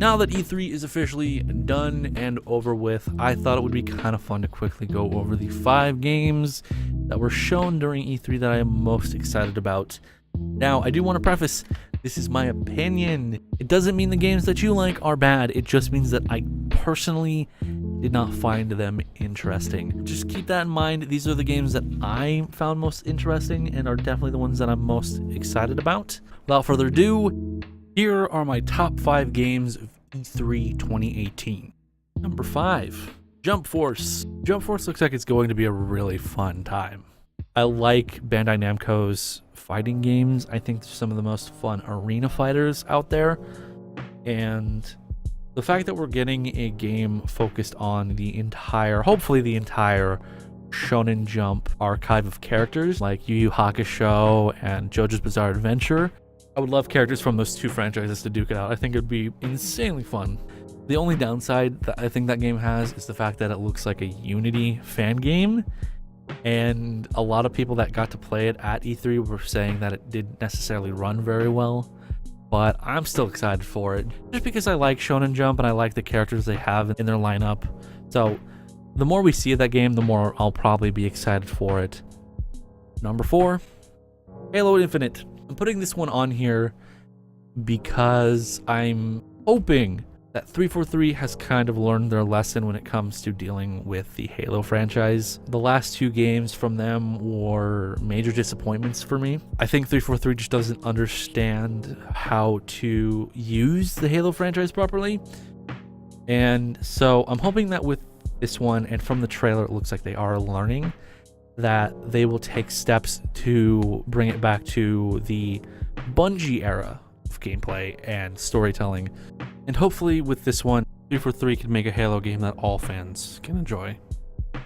Now that E3 is officially done and over with, I thought it would be kind of fun to quickly go over the 5 games that were shown during E3 that I am most excited about. Now, I do want to preface, this is my opinion. It doesn't mean the games that you like are bad, it just means that I personally did not find them interesting. Just keep that in mind. These are the games that I found most interesting and are definitely the ones that I'm most excited about. Without further ado, here are my top 5 games of E3 2018. Number 5, Jump Force. Jump Force looks like it's going to be a really fun time. I like Bandai Namco's fighting games. I think they're some of the most fun arena fighters out there. And the fact that we're getting a game focused on the entire, hopefully the entire Shonen Jump archive of characters like Yu Yu Hakusho and JoJo's Bizarre Adventure. I would love characters from those 2 franchises to duke it out. I think it would be insanely fun. The only downside that I think that game has is the fact that it looks like a Unity fan game. And a lot of people that got to play it at E3 were saying that it didn't necessarily run very well. But I'm still excited for it, just because I like Shonen Jump and I like the characters they have in their lineup. So the more we see of that game, the more I'll probably be excited for it. Number 4, Halo Infinite. I'm putting this one on here because I'm hoping that 343 has kind of learned their lesson when it comes to dealing with the Halo franchise. The last 2 games from them were major disappointments for me. I think 343 just doesn't understand how to use the Halo franchise properly. And so I'm hoping that with this one, and from the trailer it looks like they are learning, that they will take steps to bring it back to the Bungie era of gameplay and storytelling. And hopefully with this one, 343 can make a Halo game that all fans can enjoy.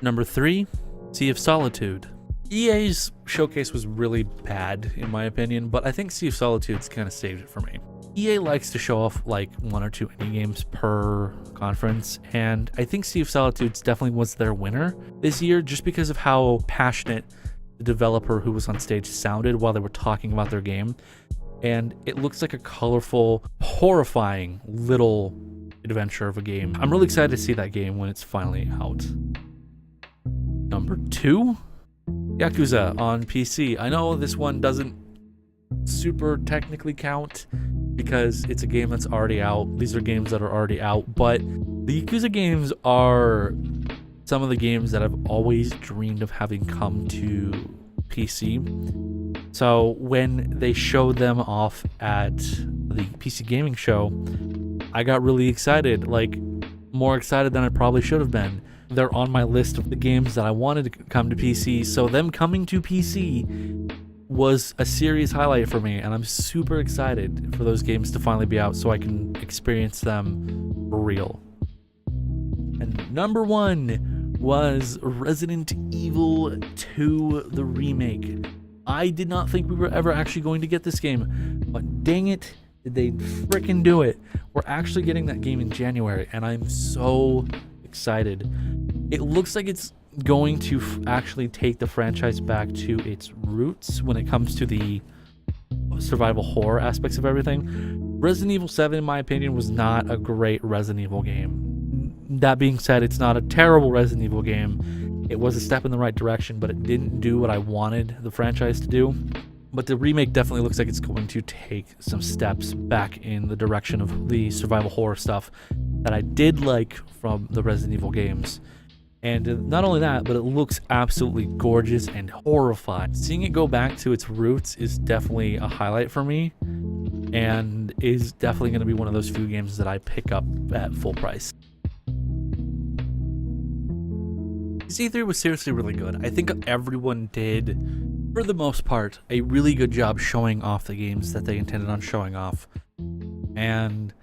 Number 3, Sea of Solitude. EA's showcase was really bad in my opinion, but I think Sea of Solitude's kind of saved it for me. EA likes to show off like 1 or 2 indie games per conference, and I think Sea of Solitude definitely was their winner this year just because of how passionate the developer who was on stage sounded while they were talking about their game. And it looks like a colorful, horrifying little adventure of a game. I'm really excited to see that game when it's finally out. Number 2, Yakuza on PC. I know this one doesn't super technically count because it's a game that's already out. These are games that are already out, but the Yakuza games are some of the games that I've always dreamed of having come to PC. So when they showed them off at the PC gaming show, I got really excited, like more excited than I probably should have been. They're on my list of the games that I wanted to come to PC, so them coming to PC was a serious highlight for me, and I'm super excited for those games to finally be out so I can experience them for real. And number 1 was Resident Evil 2, the remake. I did not think we were ever actually going to get this game, but dang it, did they frickin' do it. We're actually getting that game in January, and I'm so excited. It looks like it's going to actually take the franchise back to its roots when it comes to the survival horror aspects of everything. Resident Evil 7, in my opinion, was not a great Resident Evil game. That being said, it's not a terrible Resident Evil game. It was a step in the right direction, but it didn't do what I wanted the franchise to do. But the remake definitely looks like it's going to take some steps back in the direction of the survival horror stuff that I did like from the Resident Evil games. And not only that, but it looks absolutely gorgeous and horrifying. Seeing it go back to its roots is definitely a highlight for me, and is definitely going to be one of those few games that I pick up at full price. E3 was seriously really good. I think everyone did, for the most part, a really good job showing off the games that they intended on showing off. And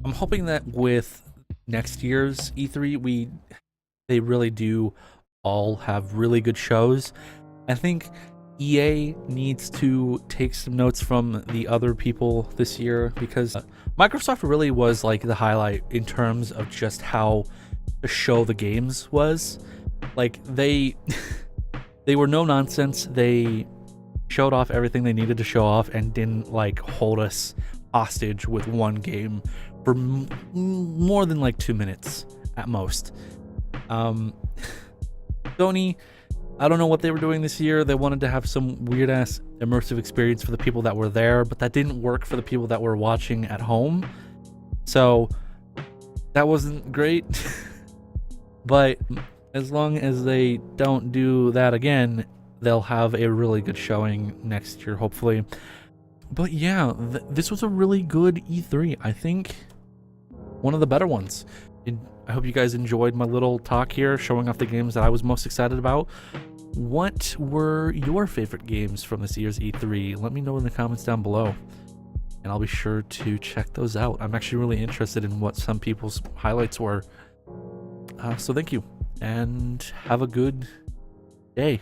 I'm hoping that with next year's E3, they really do all have really good shows. I think EA needs to take some notes from the other people this year, because Microsoft really was like the highlight in terms of just how the show the games was. Like they were no nonsense. They showed off everything they needed to show off and didn't like hold us hostage with one game for more than like 2 minutes at most. Sony, I don't know what they were doing this year. They wanted to have some weird ass immersive experience for the people that were there, but that didn't work for the people that were watching at home. So that wasn't great. But as long as they don't do that again, they'll have a really good showing next year, hopefully. But yeah, this was a really good E3. I think one of the better ones. I hope you guys enjoyed my little talk here, showing off the games that I was most excited about. What were your favorite games from this year's E3? Let me know in the comments down below, and I'll be sure to check those out. I'm actually really interested in what some people's highlights were. So thank you, and have a good day.